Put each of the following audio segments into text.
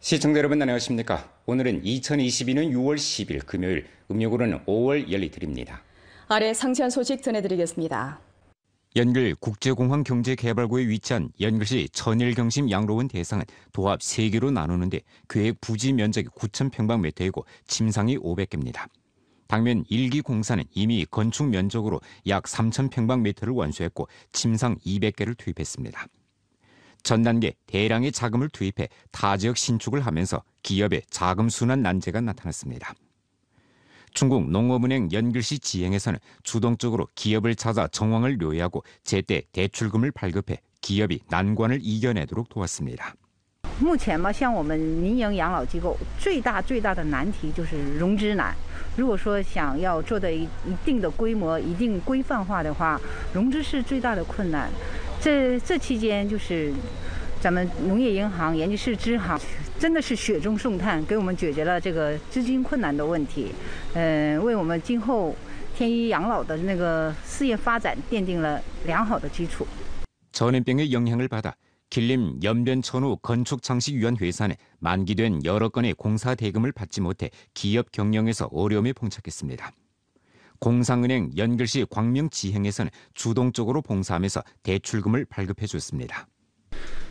시청자 여러분 안녕하십니까? 오늘은 2022년 6월 10일 금요일, 음력으로는 5월 열리드립니다. 아래 상세한 소식 전해드리겠습니다. 연길 국제공항경제개발구에 위치한 연길시 천일경심 양로원 대상은 도합 3개로 나누는데 계획 부지 면적이 9,000평방미터이고 침상이 500개입니다. 당면 1기 공사는 이미 건축 면적으로 약 3,000평방미터를 완수했고 침상 200개를 투입했습니다. 전 단계 대량의 자금을 투입해 타 지역 신축을 하면서 기업의 자금 순환 난제가 나타났습니다. 중국 농업은행 연길시 지행에서는 주동적으로 기업을 찾아 정황을 요약하고 제때 대출금을 발급해 기업이 난관을 이겨내도록 도왔습니다. 目前嘛，像我们民营养老机构最大的难题就是融资难。如果说想要做的一定的规模、一定规范化的话，融资是最大的困难。这期间就是咱们农业银行、研究室支行真的是雪中送炭，给我们解决了这个资金困难的问题，为我们今后天一养老的那个事业发展奠定了良好的基础。 전염병의 영향을 받아 길림 연변천후 건축장식위원회사는 만기된 여러 건의 공사 대금을 받지 못해 기업 경영에서 어려움에 봉착했습니다. 공상은행 연길시 광명지행에서는 주동적으로 봉사하면서 대출금을 발급해 줬습니다.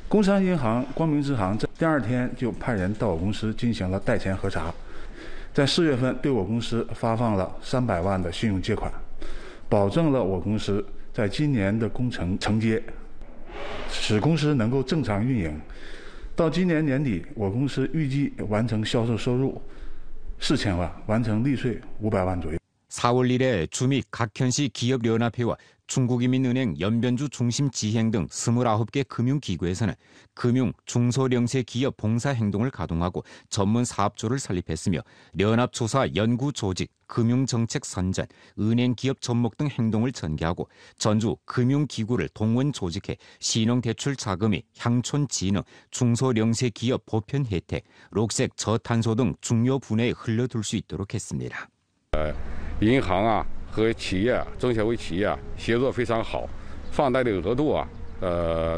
工商银行光明支行第2天就派人到我公司进行了贷前核查，在4月份对我公司发放了300万的信用借款，保证了我公司在今年的工程承接，使公司能够正常运营。到今年年底，我公司预计完成销售收入4000万，完成利税500万左右。 4월 1일 주미 각현시 기업연합회와 중국인민은행 연변주 중심지행 등 29개 금융기구에서는 금융, 중소령세 기업 봉사행동을 가동하고 전문 사업조를 설립했으며 연합조사 연구조직, 금융정책 선전, 은행기업 접목 등 행동을 전개하고 전주 금융기구를 동원 조직해 신용대출 자금이 향촌진흥, 중소령세 기업 보편 혜택, 녹색 저탄소 등 중요 분야에 흘러들 수 있도록 했습니다. 银行啊和企业中小微企业协作非常好，放贷的额度啊，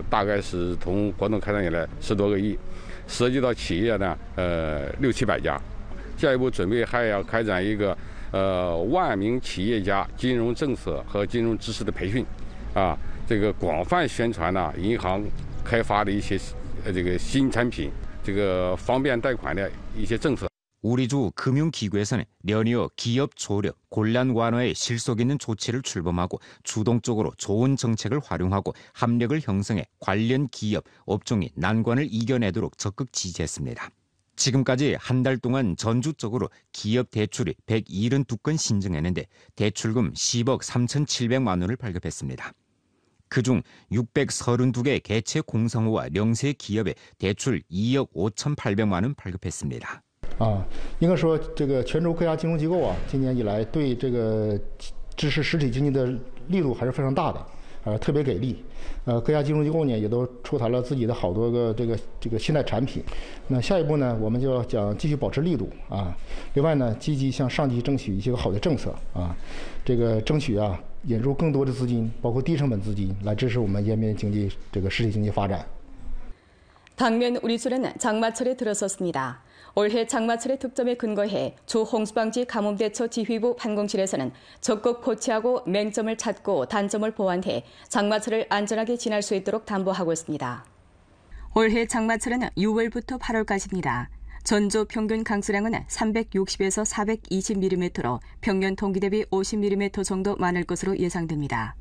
大概是从活动开展以来10多个亿，涉及到企业呢600-700家，下一步准备还要开展一个万名企业家金融政策和金融知识的培训，啊，这个广泛宣传呢银行开发的一些这个新产品，这个方便贷款的一些政策。 우리주 금융기구에서는 연이어 기업 조력, 곤란 완화에 실속 있는 조치를 출범하고 주동적으로 좋은 정책을 활용하고 합력을 형성해 관련 기업, 업종이 난관을 이겨내도록 적극 지지했습니다. 지금까지 한 달 동안 전주적으로 기업 대출이 172건 신청했는데 대출금 10억 3,700만 원을 발급했습니다. 그중 632개 개체 공상호와 영세 기업에 대출 2억 5,800만 원 발급했습니다. 应该说，这个泉州各家金融机构啊，今年以来对这个支持实体经济的力度还是非常大的，特别给力。各家金融机构呢也都出台了自己的好多个这个新的产品。那下一步呢，我们就要讲继续保持力度啊。另外呢，积极向上级争取一些好的政策啊，这个争取啊引入更多的资金，包括低成本资金，来支持我们延边经济这个实体经济发展。 당면 우리수는 장마철에 들어섰습니다. 올해 장마철의 특점에 근거해 주 홍수방지 가뭄대처 지휘부 판공실에서는 적극 포치하고 맹점을 찾고 단점을 보완해 장마철을 안전하게 지날 수 있도록 담보하고 있습니다. 올해 장마철은 6월부터 8월까지입니다. 전주 평균 강수량은 360에서 420mm로 평년 동기 대비 50mm 정도 많을 것으로 예상됩니다.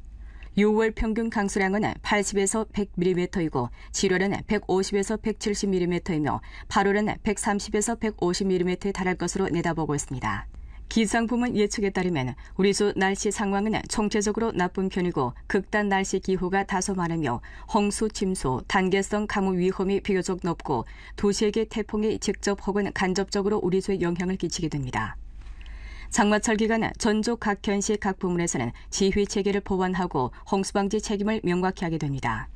6월 평균 강수량은 80에서 100mm이고 7월은 150에서 170mm이며 8월은 130에서 150mm에 달할 것으로 내다보고 있습니다. 기상부문 예측에 따르면 우리수 날씨 상황은 총체적으로 나쁜 편이고 극단 날씨 기후가 다소 많으며 홍수, 침수, 단계성 가뭄 위험이 비교적 높고 두세 개 태풍이 직접 혹은 간접적으로 우리수에 영향을 끼치게 됩니다. 장마철 기간 전주 각 현시 각 부문에서는 지휘 체계를 보완하고 홍수방지 책임을 명확히 하게 됩니다.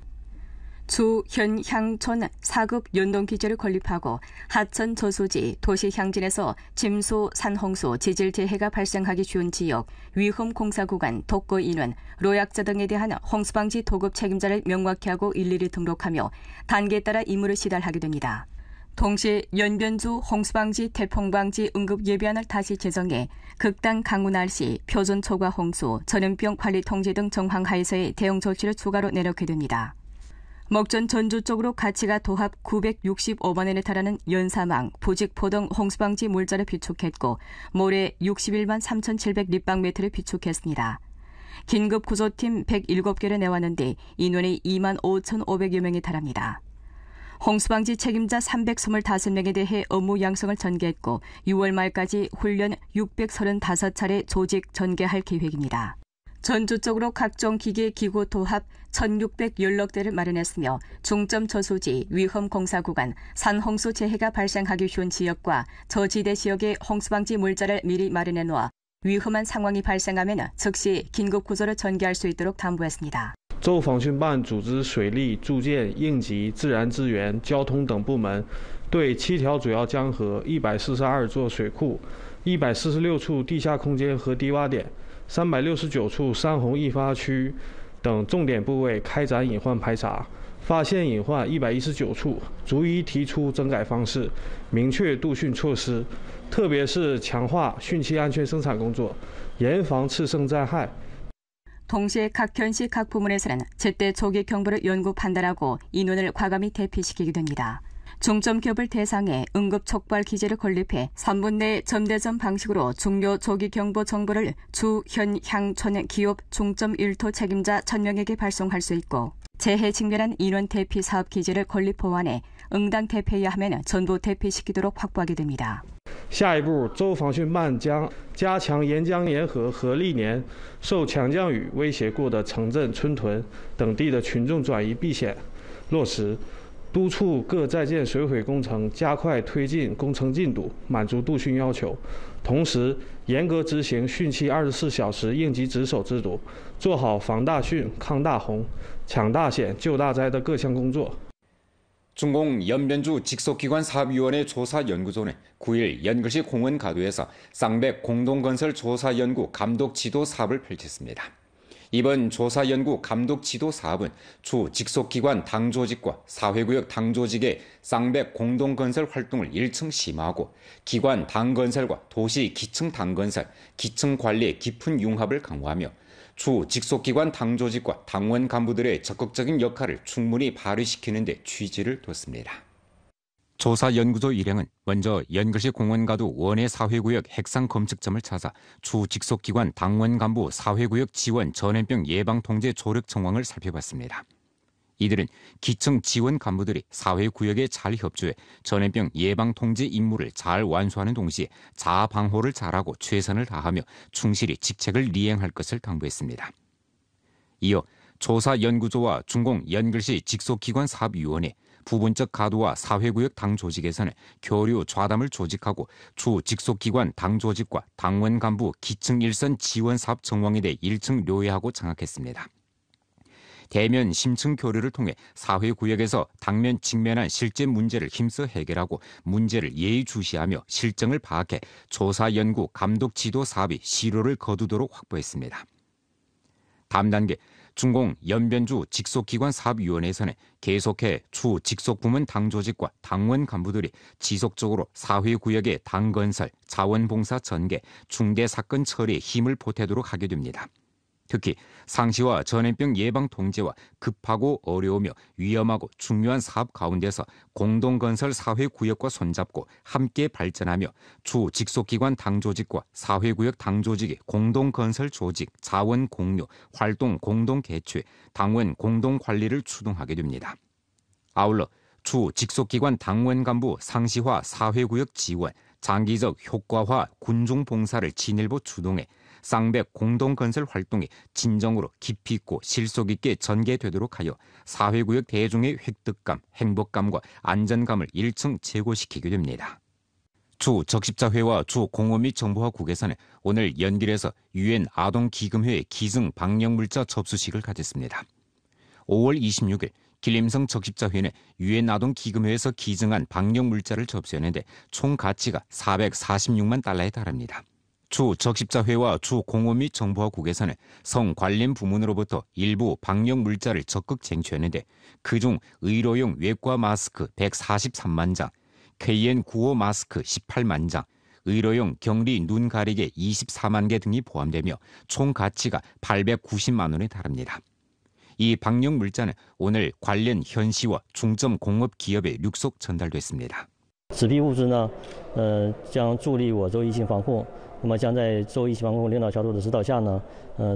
주, 현, 향촌 4급 연동기제를 건립하고 하천 저수지, 도시 향진에서 침수, 산홍수, 지질재해가 발생하기 쉬운 지역, 위험 공사 구간, 독거 인원, 노약자 등에 대한 홍수방지 도급 책임자를 명확히 하고 일일이 등록하며 단계에 따라 임무를 시달하게 됩니다. 동시에 연변주 홍수방지, 태풍방지 응급 예비안을 다시 제정해 극단 강우 날씨, 표준 초과 홍수, 전염병 관리 통제 등 정황하에서의 대응 조치를 추가로 내놓게 됩니다. 먹전 전주 쪽으로 가치가 도합 965만 원에 달하는 연사망, 부직포 등 홍수방지 물자를 비축했고 모레 61만 3,700立方메트를 비축했습니다. 긴급 구조팀 107개를 내왔는데 인원이 2만 5,500여 명에 달합니다. 홍수방지 책임자 325명에 대해 업무 양성을 전개했고 6월 말까지 훈련 635차례 조직 전개할 계획입니다. 전주 쪽으로 각종 기계 기구 도합 1,610럭대를 마련했으며 중점 저수지, 위험 공사 구간, 산홍수 재해가 발생하기 쉬운 지역과 저지대 지역의 홍수방지 물자를 미리 마련해 놓아 위험한 상황이 발생하면 즉시 긴급 구조를 전개할 수 있도록 당부했습니다. 州防汛办组织水利、住建、应急、自然资源、交通等部门，对7条主要江河、142座水库、146处地下空间和低洼点、369处山洪易发区等重点部位开展隐患排查，发现隐患119处，逐一提出整改方式，明确杜汛措施，特别是强化汛期安全生产工作，严防次生灾害。 동시에 각 현시 각 부문에서는 제때 조기 경보를 연구 판단하고 인원을 과감히 대피시키게 됩니다. 중점 기업을 대상에 응급 촉발 기제를 건립해 3분 내 점대점 방식으로 중요 조기 경보 정보를 주, 현, 향, 촌 기업 중점 1토 책임자 1,000명에게 발송할 수 있고 재해 직면한 인원 대피 사업 기제를 건립 보완해 응당 대피해야 하면 전부 대피시키도록 확보하게 됩니다. 下一步，州防汛办将加强沿江沿河和历年受强降雨威胁过的城镇、村屯等地的群众转移避险落实，督促各在建水毁工程加快推进工程进度，满足杜汛要求。同时，严格执行汛期24小时应急值守制度，做好防大汛、抗大洪、抢大险、救大灾的各项工作。 중공 연변주 직속기관 사업위원회 조사연구소는 9일 연글시 공원 가도에서 쌍백 공동건설 조사연구 감독지도 사업을 펼쳤습니다. 이번 조사연구 감독지도 사업은 주 직속기관 당조직과 사회구역 당조직의 쌍백 공동건설 활동을 1층 심화하고 기관 당건설과 도시 기층 당건설, 기층 관리의 깊은 융합을 강화하며 주 직속기관 당조직과 당원 간부들의 적극적인 역할을 충분히 발휘시키는 데 취지를 뒀습니다. 조사연구소 일행은 먼저 연글시 공원가도 원해 사회구역 핵상 검측점을 찾아 주 직속기관 당원 간부 사회구역 지원 전염병 예방 통제 조력 정황을 살펴봤습니다. 이들은 기층 지원 간부들이 사회구역에 잘 협조해 전염병 예방 통제 임무를 잘 완수하는 동시에 자아 방호를 잘하고 최선을 다하며 충실히 직책을 이행할 것을 당부했습니다. 이어 조사연구소와 중공 연글시 직속기관 사업위원회, 부분적 가도와 사회구역 당조직에서는 교류 좌담을 조직하고 주 직속기관 당조직과 당원 간부 기층 일선 지원 사업 정황에 대해 1층 료해하고 장악했습니다. 대면 심층 교류를 통해 사회구역에서 당면 직면한 실제 문제를 힘써 해결하고 문제를 예의주시하며 실정을 파악해 조사 연구 감독 지도 사업이 실효를 거두도록 확보했습니다. 다음 단계 중공 연변주 직속기관 사업위원회에서는 계속해 주 직속부문 당조직과 당원 간부들이 지속적으로 사회구역의 당건설, 자원봉사 전개, 중대사건 처리에 힘을 보태도록 하게 됩니다. 특히 상시와 전염병 예방 통제와 급하고 어려우며 위험하고 중요한 사업 가운데서 공동건설 사회구역과 손잡고 함께 발전하며 주 직속기관 당조직과 사회구역 당조직의 공동건설 조직, 자원 공유, 활동 공동 개최, 당원 공동관리를 추동하게 됩니다. 아울러 주 직속기관 당원 간부 상시화 사회구역 지원, 장기적 효과화 군중봉사를 진일보 주동해 쌍백 공동건설 활동이 진정으로 깊이 있고 실속 있게 전개되도록 하여 사회구역 대중의 획득감, 행복감과 안전감을 1층 제고시키게 됩니다. 주 적십자회와 주 공원 및 정보화국에서는 오늘 연길에서 유엔 아동기금회 기증 방역물자 접수식을 가졌습니다. 5월 26일 길림성 적십자회는 유엔 아동기금회에서 기증한 방역물자를 접수했는데 총 가치가 446만 달러에 달합니다. 주 적십자회와 주 공원 및 정보화국에서는 성 관련 부문으로부터 일부 방역 물자를 적극 쟁취했는데 그중 의료용 외과 마스크 143만 장, KN95 마스크 18만 장, 의료용 격리 눈 가리개 24만 개 등이 포함되며 총 가치가 890만 원에 달합니다. 이 방역 물자는 오늘 관련 현시와 중점 공업 기업에陸續 전달됐습니다. 此批物资呢，将助力我州疫情防控。那么将在州疫情防控领导小组的指导下呢，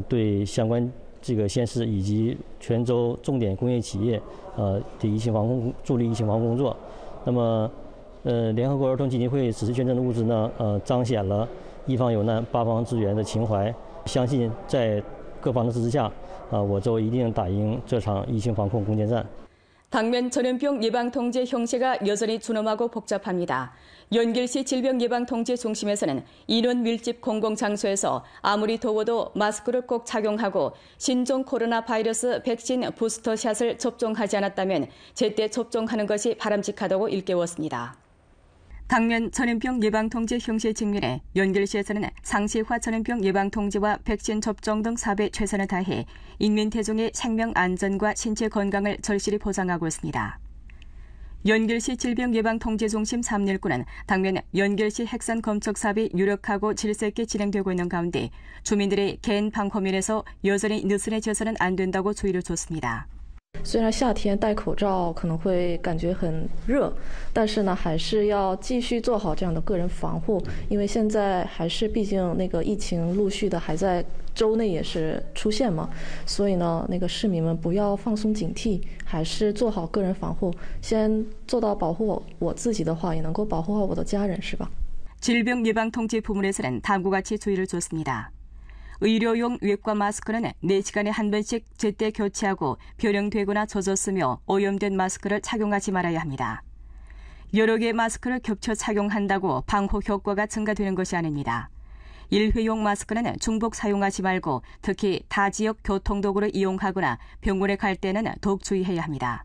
对相关这个县市以及全州重点工业企业，的疫情防控助力疫情防控工作。那么，联合国儿童基金会此次捐赠的物资呢，彰显了一方有难八方支援的情怀。相信在各方的支持下，我州一定打赢这场疫情防控攻坚战。 당면 전염병 예방 통제 형식가 여전히 준엄하고 복잡합니다. 연길시 질병예방통제중심에서는 인원 밀집 공공장소에서 아무리 더워도 마스크를 꼭 착용하고 신종 코로나 바이러스 백신 부스터샷을 접종하지 않았다면 제때 접종하는 것이 바람직하다고 일깨웠습니다. 당면 전염병 예방통제 형식 측면에 연길시에서는 상시화 전염병 예방통제와 백신 접종 등 사업에 최선을 다해 인민 대중의 생명 안전과 신체 건강을 절실히 보장하고 있습니다. 연길시 질병예방통제중심 319는 당면 연길시 핵산 검척 사업이 유력하고 질서 있게 진행되고 있는 가운데 주민들의 개인 방호 면에서 여전히 느슨해져서는 안 된다고 주의를 줬습니다. 虽然夏天戴口罩可能会感觉很热，但是呢，还是要继续做好这样的个人防护，因为现在还是毕竟那个疫情陆续的还在州内也是出现嘛，所以呢，那个市民们不要放松警惕，还是做好个人防护，先做到保护我自己的话，也能够保护好我的家人，是吧？ 질병예방통제 부문에서는 다음과 같이 주의를 줬습니다. 의료용 외과 마스크는 4시간에 한 번씩 제때 교체하고 변형되거나 젖었으며 오염된 마스크를 착용하지 말아야 합니다. 여러 개의 마스크를 겹쳐 착용한다고 방호 효과가 증가되는 것이 아닙니다. 일회용 마스크는 중복 사용하지 말고 특히 다지역 교통도구를 이용하거나 병원에 갈 때는 더욱 주의해야 합니다.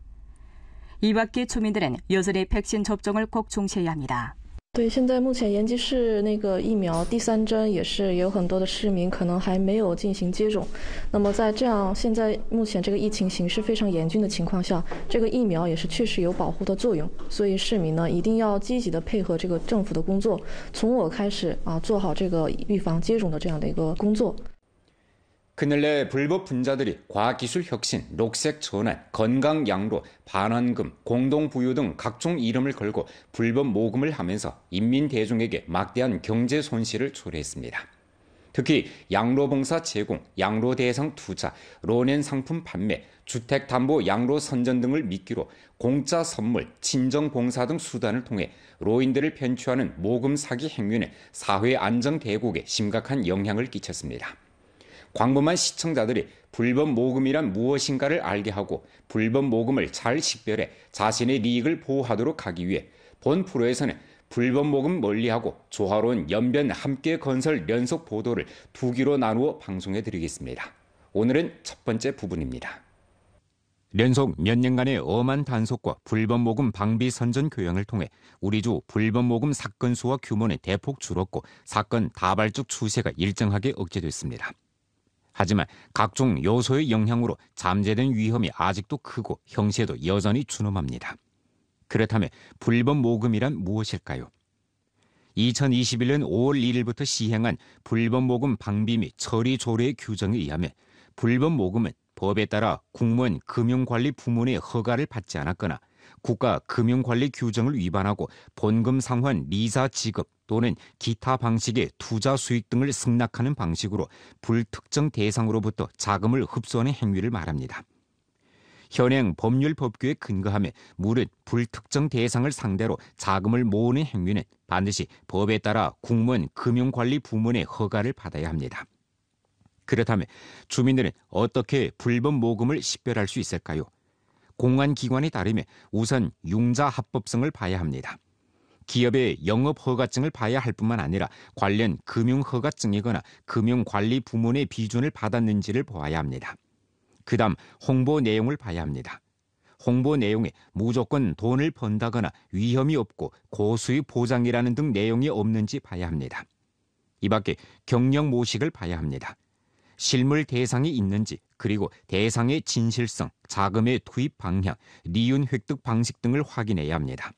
이 밖에 주민들은 여전히 백신 접종을 꼭 중시해야 합니다. 对，现在目前延吉市那个疫苗第3针也是有很多的市民可能还没有进行接种。那么在这样现在目前这个疫情形势非常严峻的情况下，这个疫苗也是确实有保护的作用。所以市民呢一定要积极的配合这个政府的工作，从我开始做好这个预防接种的这样的一个工作。 그늘내 불법 분자들이 과학기술 혁신, 녹색 전환, 건강 양로, 반환금, 공동부유 등 각종 이름을 걸고 불법 모금을 하면서 인민 대중에게 막대한 경제 손실을 초래했습니다. 특히 양로봉사 제공, 양로 대상 투자, 론엔 상품 판매, 주택담보 양로 선전 등을 미끼로 공짜 선물, 친정봉사 등 수단을 통해 로인들을 편취하는 모금 사기 행위는 사회 안정 대국에 심각한 영향을 끼쳤습니다. 광범한 시청자들이 불법 모금이란 무엇인가를 알게 하고 불법 모금을 잘 식별해 자신의利益을 보호하도록 하기 위해 본 프로에서는 불법 모금 멀리하고 조화로운 연변 함께 건설 연속 보도를 2기로 나누어 방송해드리겠습니다. 오늘은 첫 번째 부분입니다. 연속 몇 년간의 엄한 단속과 불법 모금 방비 선전 교양을 통해 우리 주 불법 모금 사건 수와 규모는 대폭 줄었고 사건 다발적 추세가 일정하게 억제됐습니다. 하지만 각종 요소의 영향으로 잠재된 위험이 아직도 크고 형세도 여전히 준엄합니다. 그렇다면 불법 모금이란 무엇일까요? 2021년 5월 1일부터 시행한 불법 모금 방비 및 처리 조례의 규정에 의하면 불법 모금은 법에 따라 국무원 금융관리 부문의 허가를 받지 않았거나 국가 금융관리 규정을 위반하고 본금 상환 리자 지급 또는 기타 방식의 투자 수익 등을 승낙하는 방식으로 불특정 대상으로부터 자금을 흡수하는 행위를 말합니다. 현행 법률 법규에 근거하며 무릇 불특정 대상을 상대로 자금을 모으는 행위는 반드시 법에 따라 국무원 금융관리 부문의 허가를 받아야 합니다. 그렇다면 주민들은 어떻게 불법 모금을 식별할 수 있을까요? 공안기관에 따르면 우선 융자 합법성을 봐야 합니다. 기업의 영업허가증을 봐야 할 뿐만 아니라 관련 금융허가증이거나 금융관리 부문의 비준을 받았는지를 보아야 합니다. 그 다음 홍보 내용을 봐야 합니다. 홍보 내용에 무조건 돈을 번다거나 위험이 없고 고수익 보장이라는 등 내용이 없는지 봐야 합니다. 이 밖에 경영 모식을 봐야 합니다. 실물 대상이 있는지 그리고 대상의 진실성, 자금의 투입 방향, 리윤 획득 방식 등을 확인해야 합니다.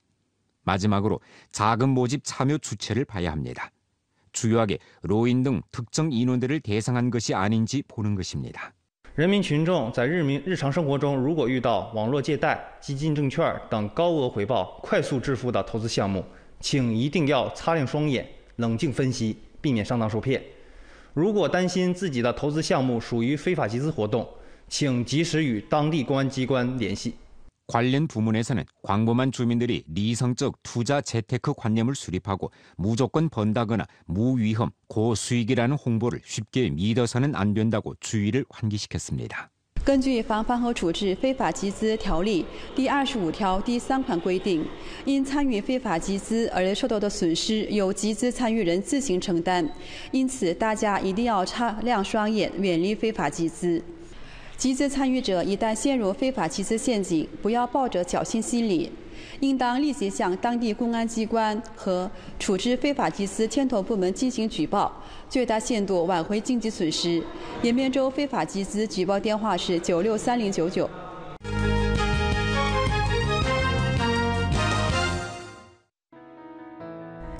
마지막으로 자금 모집 참여 주체를 봐야 합니다. 주요하게 노인 등 특정 인원들을 대상한 것이 아닌지 보는 것입니다. 人民群众在日常生活中，如果遇到网络借贷、基金证券等高额回报、快速致富的投资项目，请一定要擦亮双眼，冷静分析，避免上当受骗。如果担心自己的投资项目属于非法集资活动，请及时与当地公安机关联系。 관련 부문에서는 광범한 주민들이 리성적 투자 재테크 관념을 수립하고 무조건 번다거나 무위험, 고수익이라는 홍보를 쉽게 믿어서는 안 된다고 주의를 환기시켰습니다. 根据《防范和处置非法集资条例》第25条第3款规定，因参与非法集资而受到的损失由集资参与人自行承担，因此大家一定要擦亮双眼，远离非法集资。 集资参与者一旦陷入非法集资陷阱，不要抱着侥幸心理，应当立即向当地公安机关和处置非法集资牵头部门进行举报，最大限度挽回经济损失。延边州非法集资举报电话是963099。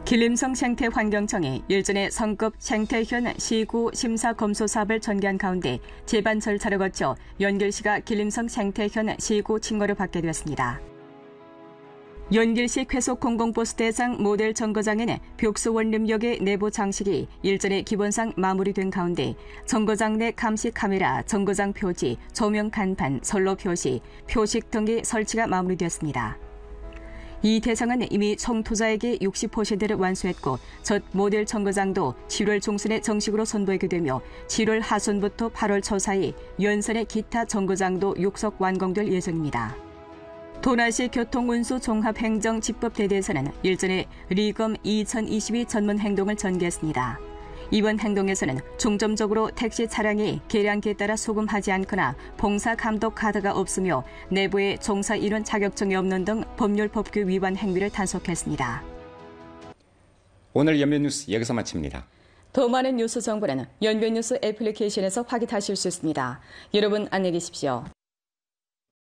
길림성 생태환경청이 일전에 성급 생태현 시구 심사 검수 사업을 전개한 가운데 재반 절차를 거쳐 연길시가 길림성 생태현 시구 칭호를 받게 되었습니다. 연길시 쾌속 공공버스 대상 모델 정거장에는 벽수원림역의 내부 장식이 일전에 기본상 마무리된 가운데 정거장 내 감시 카메라, 정거장 표지, 조명 간판, 선로 표시, 표식 등의 설치가 마무리되었습니다. 이 대상은 이미 총 투자액의 60%를 완수했고 첫 모델 정거장도 7월 중순에 정식으로 선보이게 되며 7월 하순부터 8월 초 사이 연선의 기타 정거장도 육속 완공될 예정입니다. 도나시 교통운수종합행정집법대대에서는 일전에 리검 2022 전문 행동을 전개했습니다. 이번 행동에서는 중점적으로 택시 차량이 계량기에 따라 소금하지 않거나 봉사 감독 카드가 없으며 내부에 종사 인원 자격증이 없는 등 법률 법규 위반 행위를 단속했습니다. 오늘 연변뉴스 여기서 마칩니다. 더 많은 뉴스 정보는 연변뉴스 애플리케이션에서 확인하실 수 있습니다. 여러분 안녕히 계십시오.